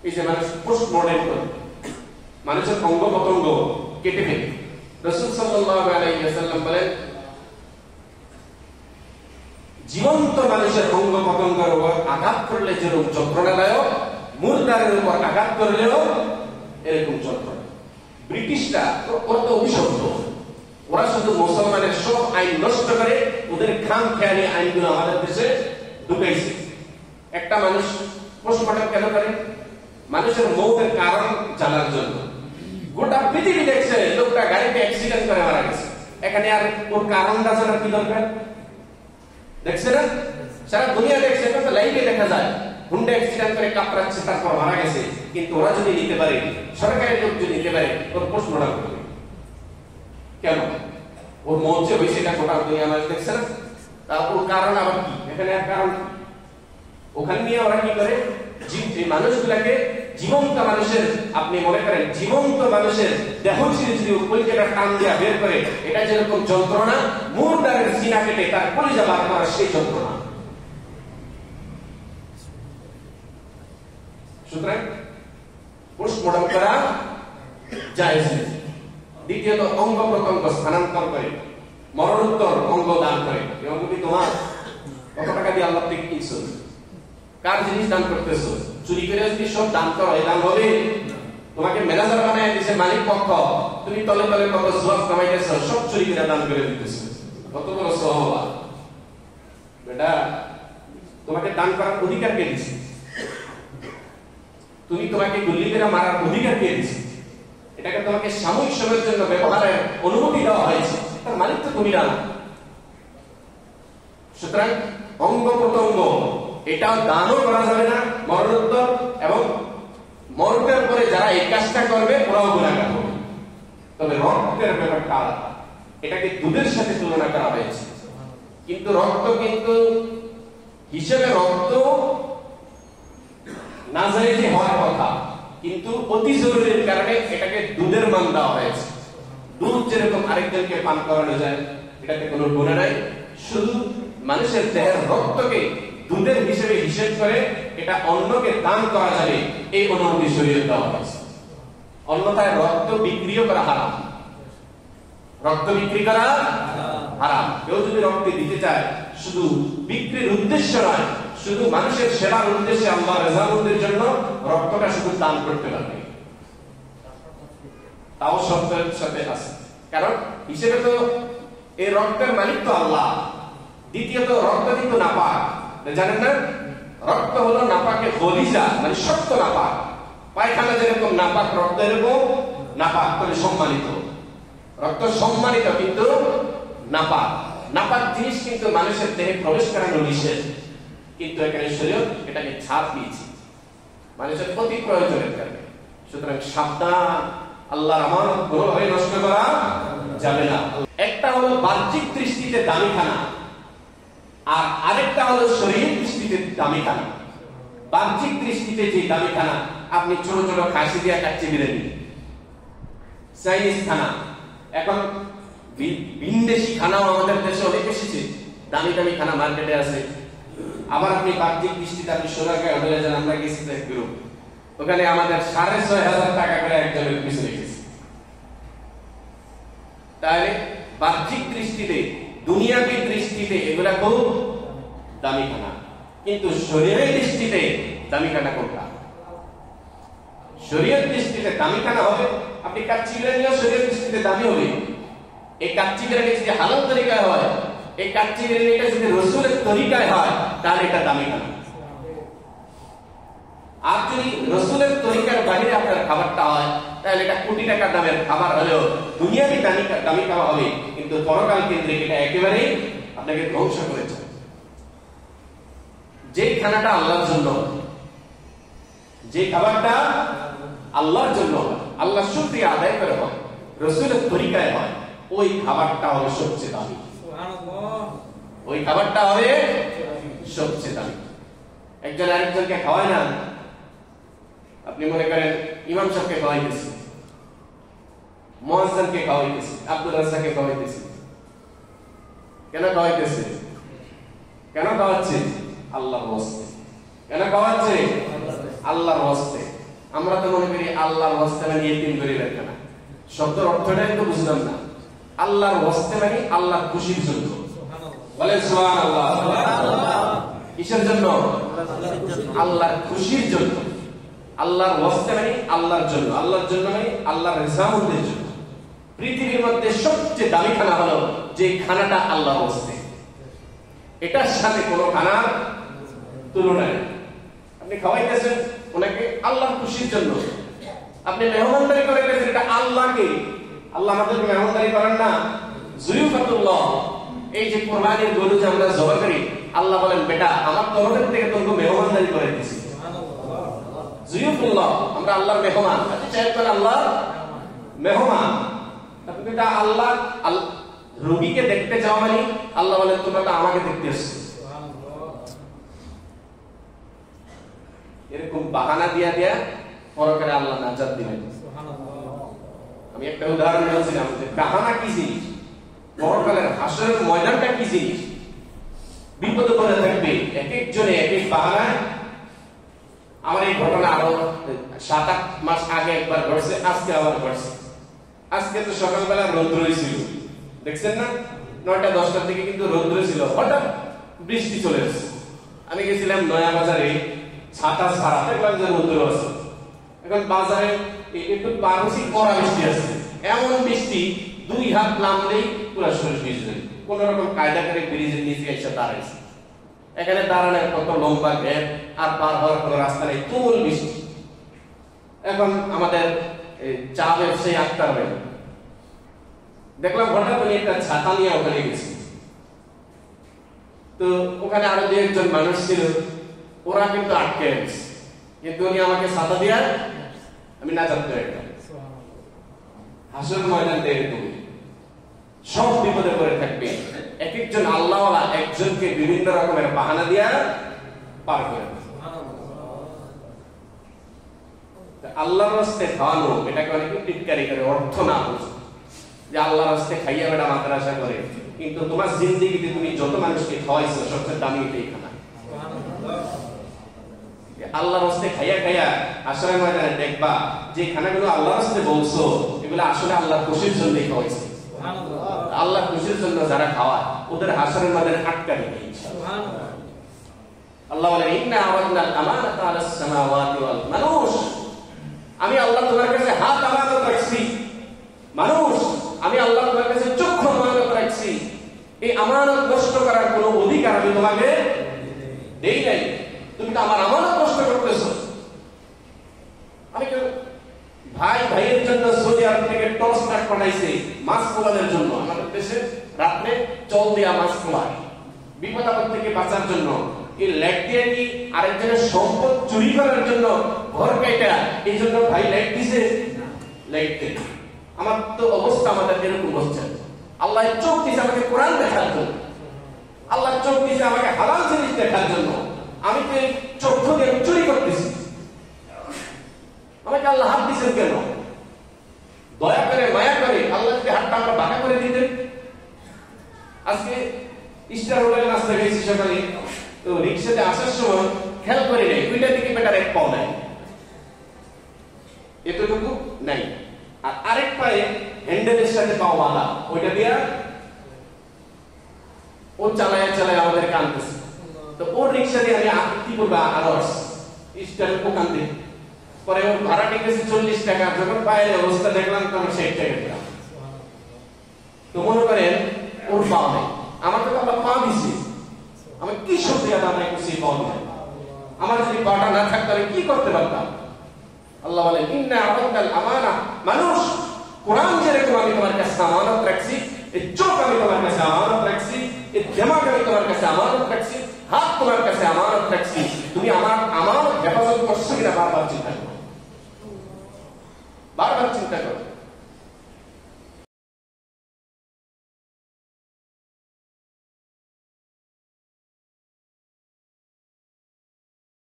এই যে মানুষ পোস্ট মডার্ন করে মানুষের অঙ্গ প্রত্যঙ্গ কেটে ফেলে। রাসূল সাল্লাল্লাহু আলাইহি ওয়াসাল্লাম বলেন, জীবন্ত মানুষের অঙ্গ প্রত্যঙ্গের উপর আঘাত করলে যেরকম যন্ত্রণাদায়ক, মুর্দারের উপর আঘাত করলেও এরকম যন্ত্রণা। ব্রিটিশরা ওরা তো অভিশপ্ত, ওরা শুধু মুসলমানের সব আইন নষ্ট করে ওদের খামখেয়ালি আইনগুলো আমাদের দেশে ঢুকাইছে। একটা মানুষ পোস্টমর্টম কেন করে? মানুষের মৌতের কারণ জানার জন্য। গোটা পৃথিবী দেখছে লোকটা গাড়িতে অ্যাক্সিডেন্ট করে মারা গেছে, এখানে আর ওর কারণটা জানার কি দরকার? দেখছে না, সারা দুনিয়া দেখছে, তো লাইভে দেখা যায় হুন্ডা অ্যাক্সিডেন্ট করে কাপড়াচ্ছে তারপর মারা গেছে। কিন্তু ওরা যদি নিতে পারে, সরকারি লোক যদি নিতে পারে, ওর পোস্টমর্টম করবে কেন? ওর মৌচে হয়েছে, এটা গোটা দুনিয়া মানুষ দেখছে না। তারপর কারণ আবার কি? এখানে আর কারণ ওখানে নিয়ে ওরা কি করে? মানুষগুলাকে জীবন্ত মানুষের, আপনি মনে করেন জীবন্ত মানুষের দেহ ছিঁড়ে যদি কলিজাটা টান দিয়া বের করে, এটা যেরকম যন্ত্রণা, মুর্দারের সিনা কেটে তার কলিজা বার করা সেই যন্ত্রণা। সুতরাং পোস্টমর্টম করা জায়েজ নেই। দ্বিতীয়ত, অঙ্গ প্রত্যঙ্গ স্থানান্তর করে, মরণোত্তর অঙ্গ দান করে। এই অঙ্গটি তোমার, কত টাকা দিয়ে আল্লাহ থেকে কিনছো? কার জিনিস দান করতেছো? চুরি করে যদি সব দান করো, এই দান হবে? তোমাকে ম্যানেজার বানায় দিয়েছে মালিক পক্ষ, তুমি তলে তলে কত সওয়াব কামাইতেছো, সব চুরি করে দান করে দিতেছো। কত বড় সওয়াব বেটা! তোমাকে দান করার অধিকার কে দিয়েছে? তোমাকে গুলি করে মারার অধিকার কে দিয়েছে? এটাকে তোমাকে সাময়িক সময়ের জন্য ব্যবহারের অনুমতি দেওয়া হয়েছে, তার মালিক তো তুমি না। সুতরাং অঙ্গ প্রত্যঙ্গ এটাও দানও করা যাবে না, মরণোত্তর, এবং মরণের পরে যারা এই কাজটা করবে ওরাও গুনাহগার হবে। তবে রক্তের ব্যাপারটা আলাদা, এটাকে দুধের সাথে তুলনা করা হয়েছে। কিন্তু রক্ত কিন্তু হিসেবে রক্ত নাজায়েজ হওয়ার কথা, কিন্তু অতি জরুরির কারণে এটাকে দুধের মান দেওয়া হয়েছে। দুধ যেরকম আরেকজনকে পান করানো যায়, এটাতে কোনো গুনাহ নাই। শুধু মানুষের দেহের রক্তকে দুধের হিসেবে হিসেব করে এটা অন্যকে দান করা যাবে, এই অনুমতি শরীয়তে দেওয়া হয়েছে। অন্যথায় রক্ত বিক্রিও করা হারাম। রক্ত বিক্রি করা হারাম। কেউ যদি রক্ত দিতে চায়, শুধু বিক্রির উদ্দেশ্য নয়, শুধু মানুষের সেবার উদ্দেশ্যে, আল্লাহর রাজামন্দির জন্য রক্তটা শুধু দান করতে পারবে, তাও শর্তের সাথে আছে। কারণ হিসেবে তো এই রক্তের মালিক তো আল্লাহ। দ্বিতীয়ত, রক্ত কিন্তু নাপাক, জানেন না? রক্ত হলো নাপাকে গলিজা, মানে শক্ত নাপাক। পায়খানা যেরকম নাপাক, রক্ত এরকম নাপাক, মানে সম্মানিত। রক্ত সম্মানিত কিন্তু নাপাক। নাপাক জিনিস কিন্তু মানুষের দেহে প্রবেশ করানো নিষেধ, কিন্তু এখানে শরীয়ত এটাকে ছাড় দিয়েছে মানুষের অতি প্রয়োজনের কারণে। সুতরাং সাবধান, আল্লাহর আমানত কোনোভাবে নষ্ট করা যাবে না। একটা হলো বাহ্যিক দৃষ্টিতে দামি খানা, আর আরেকটা হলো শরীর দৃষ্টিতে দামি খানা। বাহ্যিক দৃষ্টিতে যে দামি খানা, আপনি ছোট ছোট খাসি দিয়া কাচ্চি বিরিয়ানি, চাইনিজ খানা, এখন ভিনদেশি খানাও আমাদের দেশে অনেক এসেছে, দামি দামি খানা মার্কেটে আছে। আবার আপনি বাহ্যিক দৃষ্টিতে আপনি সোনারগাঁও হোটেলে যান, আমরা গেছি এক গ্রুপ, ওখানে আমাদের 6,500 টাকা করে একজনের পিছনে গেছে। তাহলে বাহ্যিক দৃষ্টিতে, দুনিয়াবী দৃষ্টিতে এগুলা খুব দামি খানা, কিন্তু শরীরের দৃষ্টিতে দামি খানা কোনটা? শরীরের দৃষ্টিতে দামি খানা হবে, আপনি কাচ্চি বিরিয়ানিও শরীরের দৃষ্টিতে দামি হবে। এই কাচ্চি বিরিয়ানি যদি হালাল তরিকায় হয়, এই কাচ্চি বিরিয়ানিটা যদি রাসূলের তরিকায় হয়, তাহলে এটা দামি খানা। আর যদি রাসূলের তরিকার বাইরে আপনার খাবারটা হয়, তাহলে এটা কোটি টাকা দামের খাবার হলেও দুনিয়াবি দামি খাওয়া হবে, কিন্তু পরকাল কেন্দ্রিক এটা একেবারেই আপনাকে ধ্বংস করেছে। যে খানাটা আল্লাহর জন্য, যে খাবারটা আল্লাহর জন্য হয়, আল্লাহ শুকরিয়া আদায় করে হয়, রাসূলের তরিকায় হয়, ওই খাবারটা হবে সবচেয়ে দামি। ওই খাবারটা হবে সবচেয়ে দামি। একজন আরেকজনকে খাওয়ায় না, আপনি মনে করেন ইমাম সাহেবকে খাওয়াইতেছি, মুয়াজ্জিনকে খাওয়াইতেছি, আব্দুল রাজ্জাককে খাওয়াইতেছি। কেন খাওয়াইতেছে? কেন খাওয়াচ্ছে? আল্লাহর ওয়াস্তে। কেন খাওয়াচ্ছে? আল্লাহর ওয়াস্তে। আমরা তো মনে করি আল্লাহর ওয়াস্তে মানে ইতিম গরিবের খানা। শব্দের অর্থটাই তো বুঝলাম না। আল্লাহর ওয়াস্তে মানে আল্লাহর খুশির জন্য। বলেন সুবহানাল্লাহ। কিসের জন্য? আল্লাহর খুশির জন্য। আল্লাহর ওয়াস্তে মানে আল্লাহর জন্য। আল্লাহর জন্য মানে আল্লাহর রিজামতের জন্য। পৃথিবীর মধ্যে সবচেয়ে দামি খানা হলো যে খানাটা আল্লাহর ওয়াস্তে। এটার সাথে কোনো খানার তুলনা নেই। আপনি খাওয়াইতেছেন ওনাকে আল্লাহর খুশির জন্য, আপনি মেহমানদারি করাইতেছেন এটা আল্লাহকে। আল্লাহ আমাদেরকে মেহমানদারি করেন না। যুয়ুফাতুল্লাহ, এই যে কুরবানির গরু যে আমরা জবাই করি, আল্লাহ বলেন বেটা আমার তরফের থেকে তোমাকে মেহমানদারি করে দিয়েছি। যুয়ুফুল্লাহ, আমরা আল্লাহর মেহমান। আপনি চাইতেন আল্লাহর মেহমান, আপনি এটা আল্লাহ রোগীকে দেখতে যাওয়া মানে আল্লাহ বলেন তোমরা তো আমাকে দেখতে এসেছো। এরকম বাহানা দিয়া দিয়া পরকালে আল্লাহ নাজাত দিবেন। আমি একটা উদাহরণ বলছিলাম যে বাহানা কি জিনিস, পরকালের হাসরের ময়দানটা কি জিনিস। বিপদে পড়ে থাকবে এক একজনে এক এক বাহানায়। আমার এই ঘটনা আরো 7-8 মাস আগে একবার ঘটছে, আজকে আবার ঘটছে। আজকে তো সকালবেলা রৌদ্রই ছিল, দেখছেন না? 9টা-10টার দিকে কিন্তু রৌদ্র ছিল, হঠাৎ বৃষ্টি চলে এসেছে। আমি গেছিলাম নয়া বাজারে, ছাতা ছাড়া দেখলাম যে রৌদ্র আছে। এখন বাজারে একটু পারছি কড়া বৃষ্টি আছে, এমন বৃষ্টি 2 হাত নামলেই পুরো শরীর ভিজে যায়। কোন রকম কায়দা করে ব্রিজের নিচে এসে দাঁড়াইছে। এখানে দাঁড়ানোর কত লম্বা গ্যাপ, আর পার হওয়ার কোনো রাস্তা নেই, তুমুল বৃষ্টি। এখন আমাদের চা ব্যবসায়ী আক্তার ভাই দেখলাম হঠাৎ উনি একটা ছাতা নিয়ে ওখানে গেছে। তো ওখানে আরো 2-1 মানুষ ছিল, ওরা কিন্তু আটকে গেছে, কিন্তু উনি আমাকে ছাতা দিয়া আমি না জানতে পারলাম। হাসরের ময়দান থেকে তুমি সব বিপদে পড়ে থাকবে। এক একজন আল্লাহওয়ালা একজনকে বিভিন্ন রকমের বাহানা দিয়া পার করে। আল্লাহর রাস্তে খাওয়ানো এটাকে অনেকে টিটকারি করে, অর্থ না বুঝে যে আল্লাহর রাস্তে খাইয়া বেটা মাদ্রাসা করে, কিন্তু তোমার জিন্দেগিতে তুমি যত মানুষকে খাওয়াইছো সবচেয়ে দামি এটাই খানা। আল্লাহর রাস্তে খাইয়া খাইয়া হাসরের ময়দানে দেখবা যে খানাগুলো আল্লাহর রাস্তে বলছো এগুলো আসলে আল্লাহর খুশির জন্যই খাওয়াইছে। আল্লাহর খুশির জন্য যারা খাওয়ায় ওদের হাসরের ময়দানে আটকা দিবে ইনশাআল্লাহ। আল্লাহ বলেন ইন্না আরাদনাল আমানাতা আলাস সামাওয়াতি ওয়াল মানুষ, আমি আল্লাহ তোমার কাছে হাত আমানত রাখছি। মানুষ, আমি আল্লাহ তোমার কাছে চক্ষু আমানত রাখছি। এই আমানত নষ্ট করার কোনো অধিকার আমি তোমাকে দেই নাই। তুমি তো আমার আমানত নষ্ট করতেছো। আমি ভাই ভাইয়ের জন্য সৌদি আরব থেকে টস ট্রাক পাঠাইছে মাছ পোলাদের জন্য। আমাদের দেশে রাত্রে জল দেয়া মাছ পোলায় বিপদ আপদ থেকে বাঁচার জন্য। এই লেট দিয়ে কি আরেকজনের সম্পদ চুরি করার জন্য ঘর কাইটা এই জন্য ভাই লেট দিছে? লেট দেয়। আমার তো অবস্থা আমাদের এরকম হচ্ছে। আল্লাহ চোখ দিয়েছে আমাকে কোরআন দেখার জন্য, আল্লাহ চোখ দিয়েছে আমাকে হালাল জিনিস দেখার জন্য। আমি তো চক্ষু দিয়ে চুরি করতেছি। আমাকে আল্লাহ হাত দিয়েছেন কেন? দয়া করে মায়া করে আল্লাহ যদি হাতটা আমরা বাঁকা করে দিতেন। আজকে স্টার হোটেল নাস্তা খেয়েছি সকালে, তো রিক্সাতে আসার সময় খেয়াল করে নেই ওইটার দিকে বেটার এক পাও নাই, এতটুকু নাই, আর আরেক পায়ে হ্যান্ডেলের সাথে পাও বাঁধা, ওইটা দিয়া ও চালায় চালায় আমাদেরকে আনতেছে। তো ওর রিক্সা দিয়ে আমি কি করবো আরো স্টার ওখান থেকে পরে ওর ভাড়া টিকেছে 40 টাকা। যখন পায়ের অবস্থা দেখলাম তখন 60 টাকা দিলাম। তো মনে করেন ওর পা নেই, আমাকে তো আল্লাহ পা দিছে, আমি কি সত্যি আদায় করছি পা নেই। আমার যদি পাটা না থাকতো আমি কি করতে পারতাম? আল্লাহ বলেন ইন্না আরাদনাল আমানা, মানুষ কোরআন যেরকম আমি তোমার কাছে আমানত রাখছি, এই চোখ আমি তোমার কাছে আমানত রাখছি, এই দিমাগ আমি তোমার কাছে আমানত রাখছি, হাত তোমার কাছে আমানত রাখছি। তুমি আমার আমানত হেফাজত করছো কিনা বারবার চিন্তা করো, বারবার চিন্তা করো।